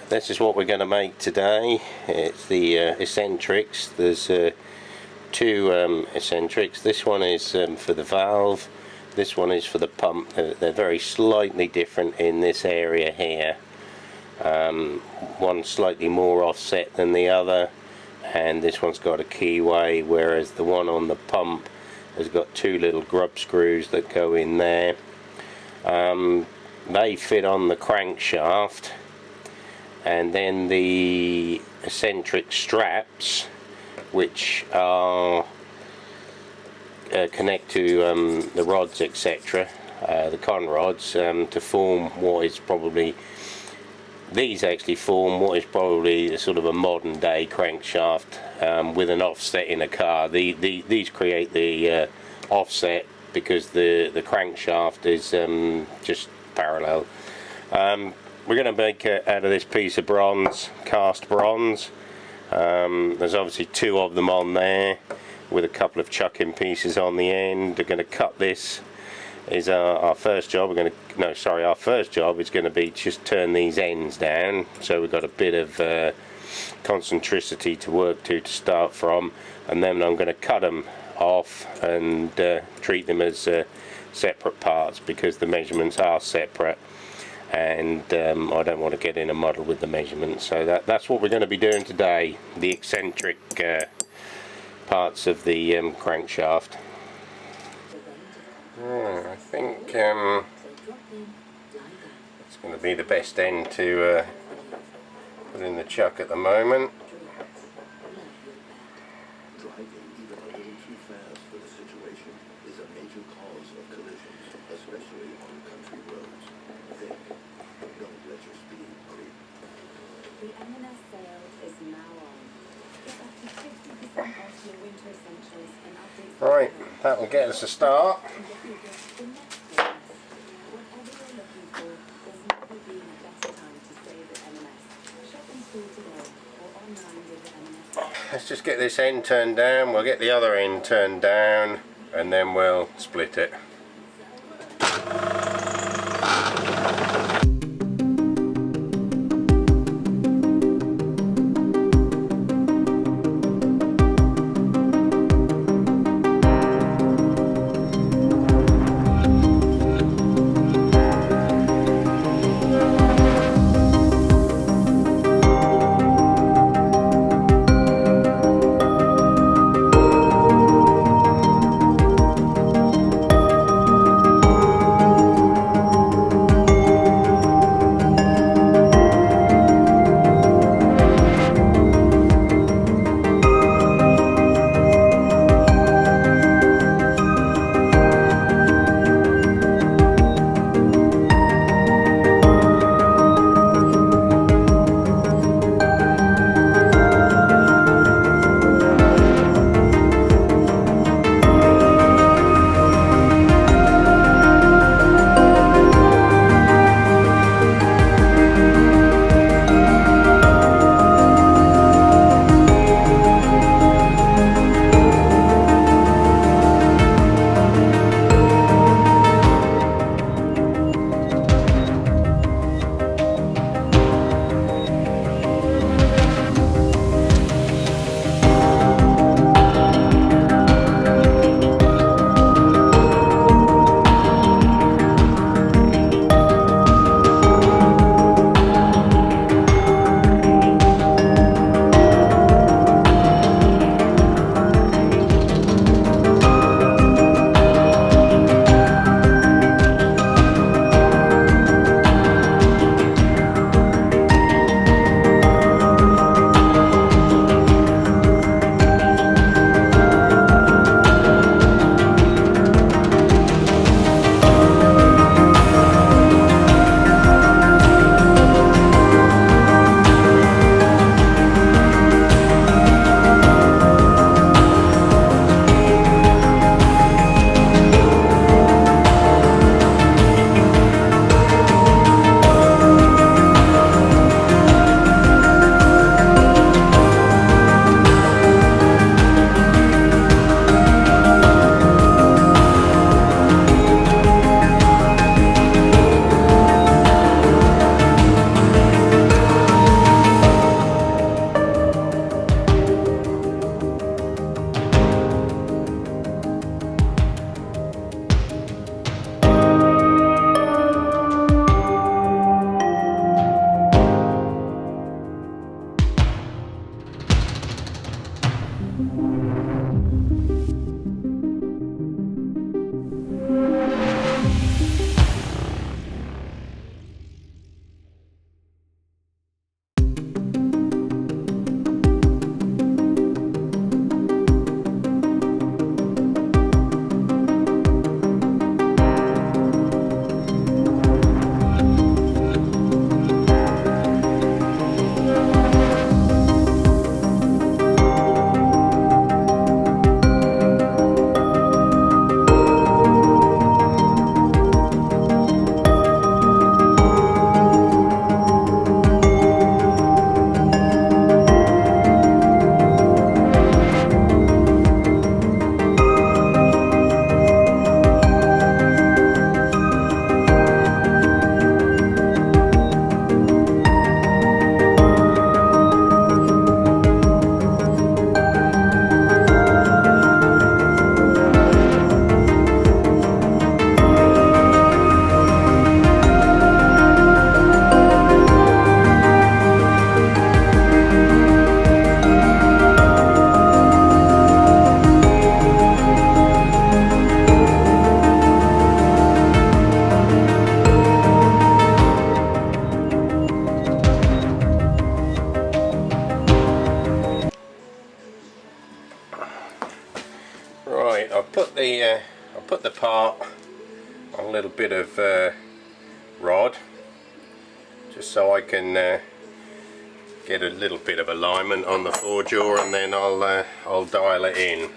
This is what we're going to make today. It's the eccentrics. There's two eccentrics. This one is for the valve, this one is for the pump. They're very slightly different in this area here. One slightly more offset than the other, and this one's got a keyway, whereas the one on the pump has got two little grub screws that go in there. They fit on the crankshaft, and then the eccentric straps, which are connect to the rods, etc., the con rods, to form what is probably, these actually form what is probably sort of a modern day crankshaft with an offset in a car. These create the offset because the crankshaft is just parallel. We're going to make out of this piece of bronze, cast bronze. There's obviously two of them on there with a couple of chucking pieces on the end. We're going to cut this. Is our first job. Our first job is going to be just turn these ends down, so we've got a bit of concentricity to work to start from, and then I'm going to cut them off and treat them as separate parts because the measurements are separate, and I don't want to get in a muddle with the measurements. So that's what we're going to be doing today, the eccentric parts of the crankshaft. I think it's going to be the best end to put in the chuck at the moment. Driving even a little too fast for the situation is a major cause of collisions, especially on country roads. Think, don't let your speed creep. The M&S sale is now on. Get up to 50% off your winter essentials and updates. Right, that will get us a start. Let's just get this end turned down, we'll get the other end turned down, and then we'll split it. put the part on a little bit of rod, just so I can get a little bit of alignment on the four-jaw, and then I'll dial it in.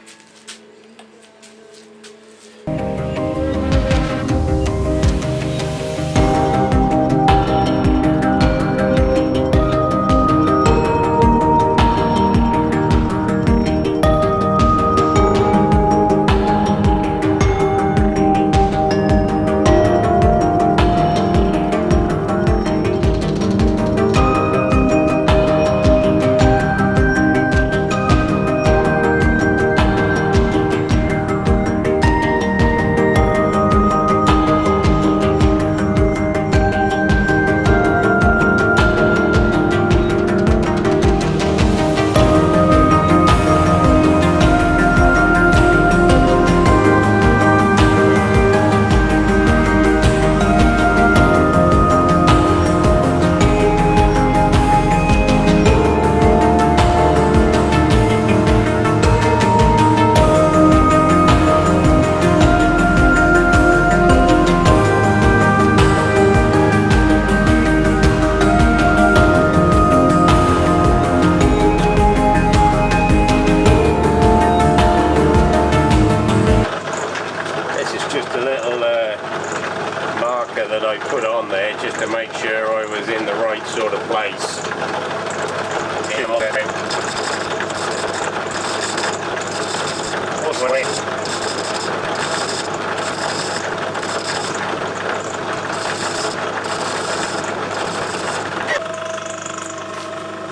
That I put on there just to make sure I was in the right sort of place.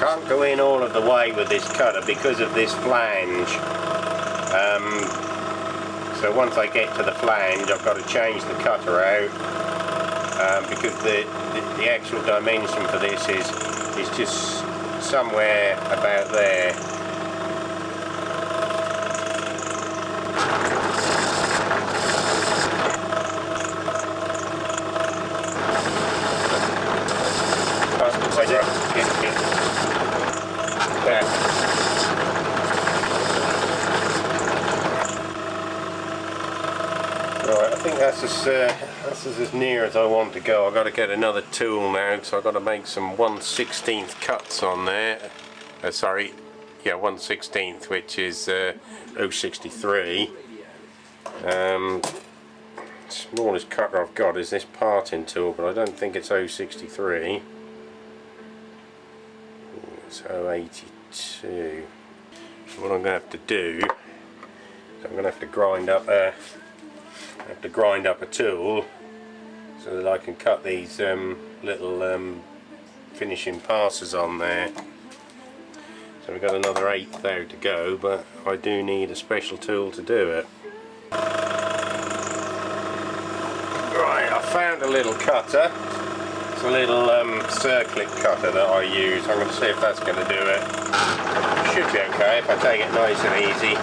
Can't go in all of the way with this cutter because of this flange. So once I get to the flange, I've got to change the cutter out. Because the actual dimension for this is just somewhere about there. Right, I think that's as near as I want to go. I've got to get another tool now, so I've got to make some 1/16 cuts on there. Sorry, yeah, 1/16, which is 0.63. Smallest cutter I've got is this parting tool, but I don't think it's 0.63. It's 0.82. So what I'm going to have to do is I'm going to have to grind up a tool so that I can cut these little finishing passes on there. So we've got another 1/8 there to go, but I do need a special tool to do it. Right, I found a little cutter. It's a little circlip cutter that I use. I'm going to see if that's going to do it. Should be okay if I take it nice and easy.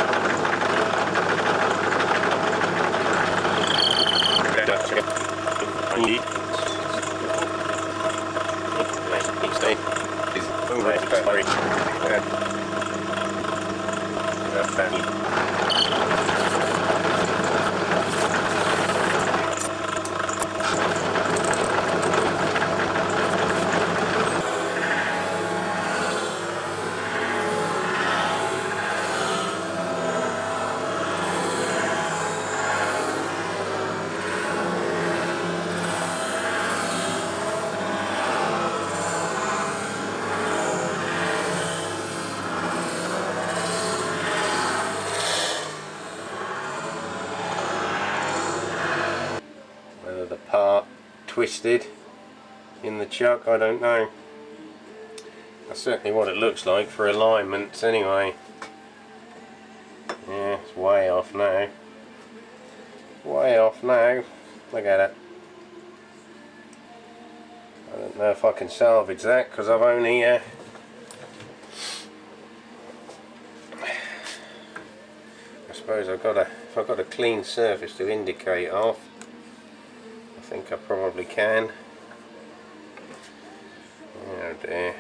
Twisted in the chuck, I don't know. That's certainly what it looks like for alignments anyway. Yeah, it's way off now. Way off now. Look at it. I don't know if I can salvage that because I've only I suppose if I've got a clean surface to indicate off, I think I probably can. Oh dear.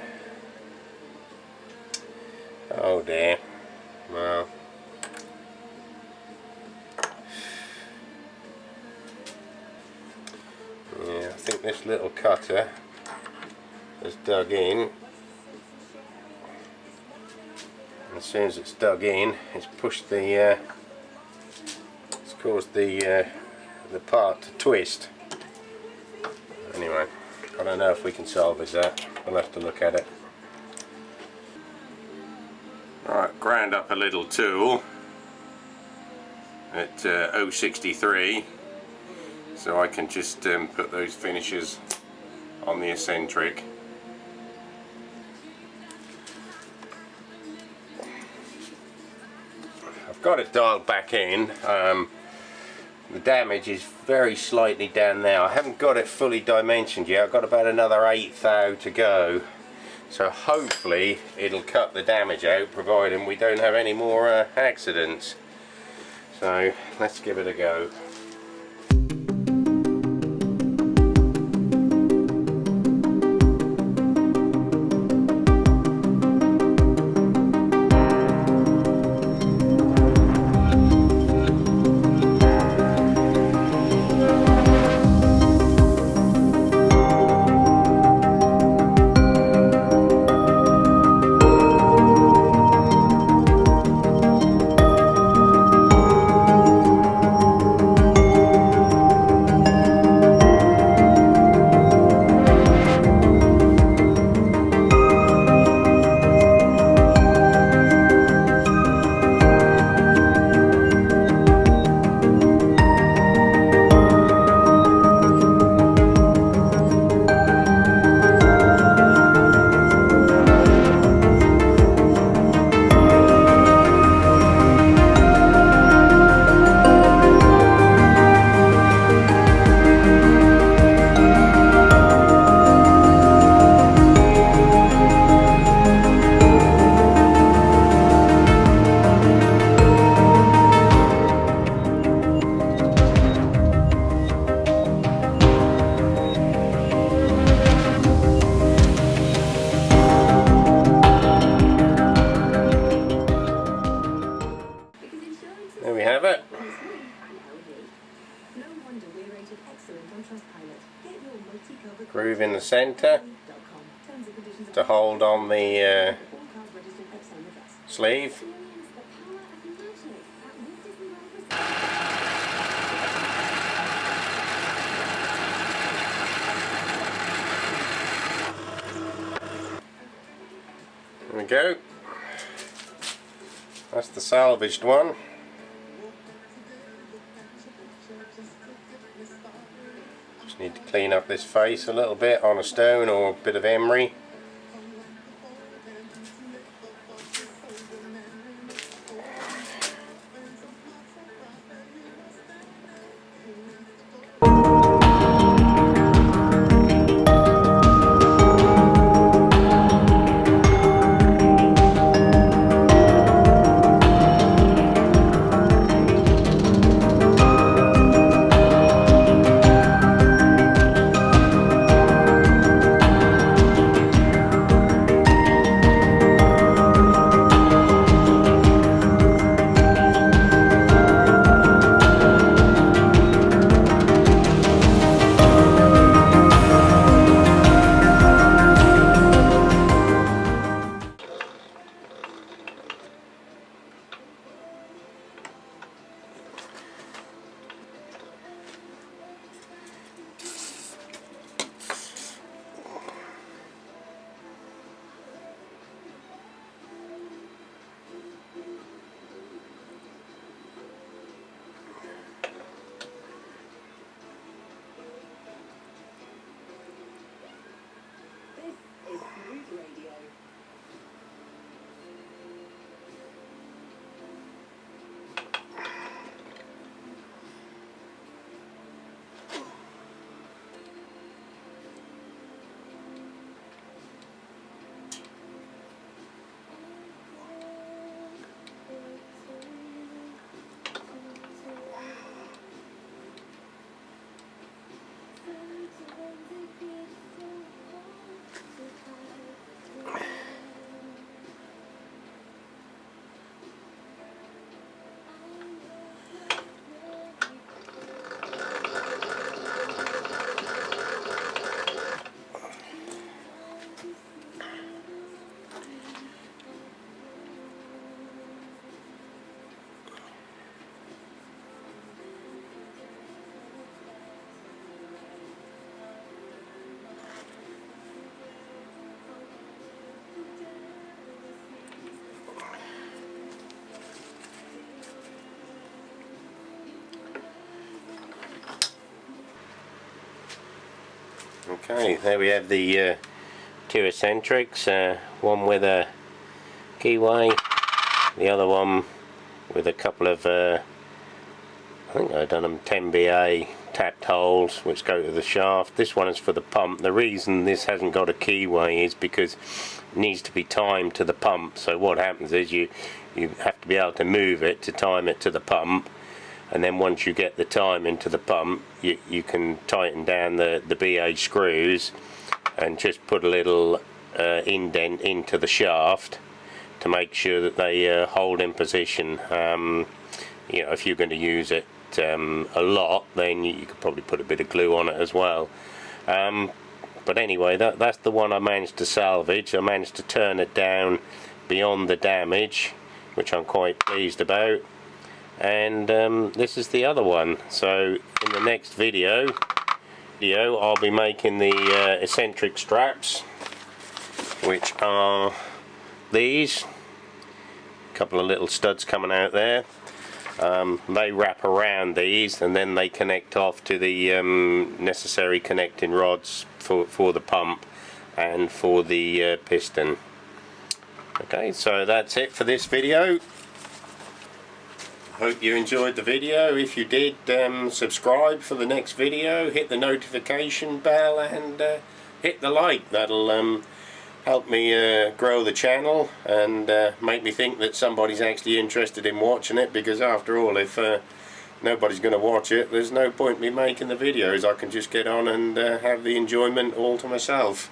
Oh dear. Well, this little cutter is dug in. As soon as it's dug in, it's pushed the it's caused the part to twist. Anyway, I don't know if we can salvage that. We'll have to look at it. Right, ground up a little tool at 063, so I can just put those finishes on the eccentric. I've got it dialed back in. The damage is very slightly down now. I haven't got it fully dimensioned yet. I've got about another 1/8 thou to go. So hopefully it'll cut the damage out, providing we don't have any more accidents. So let's give it a go. There we have it. Groove in the centre to hold on the sleeve. There we go. That's the salvaged one. Just need to clean up this face a little bit on a stone or a bit of emery. Okay, there we have the two eccentrics, one with a keyway, the other one with a couple of I think I've done them 10BA tapped holes which go to the shaft. This one is for the pump. The reason this hasn't got a keyway is because it needs to be timed to the pump. So what happens is you have to be able to move it to time it to the pump, and then once you get the time into the pump, you can tighten down the BA screws and just put a little indent into the shaft to make sure that they hold in position. You know, if you're going to use it a lot, then you could probably put a bit of glue on it as well. But anyway, that's the one I managed to salvage. I managed to turn it down beyond the damage, which I'm quite pleased about. And this is the other one. So in the next video I'll be making the eccentric straps, which are these. A couple of little studs coming out there. They wrap around these and then they connect off to the necessary connecting rods for the pump and for the piston. Okay, so that's it for this video. Hope you enjoyed the video. If you did, subscribe for the next video, hit the notification bell and hit the like. That'll help me grow the channel and make me think that somebody's actually interested in watching it, because after all, if nobody's going to watch it, there's no point me making the videos. I can just get on and have the enjoyment all to myself.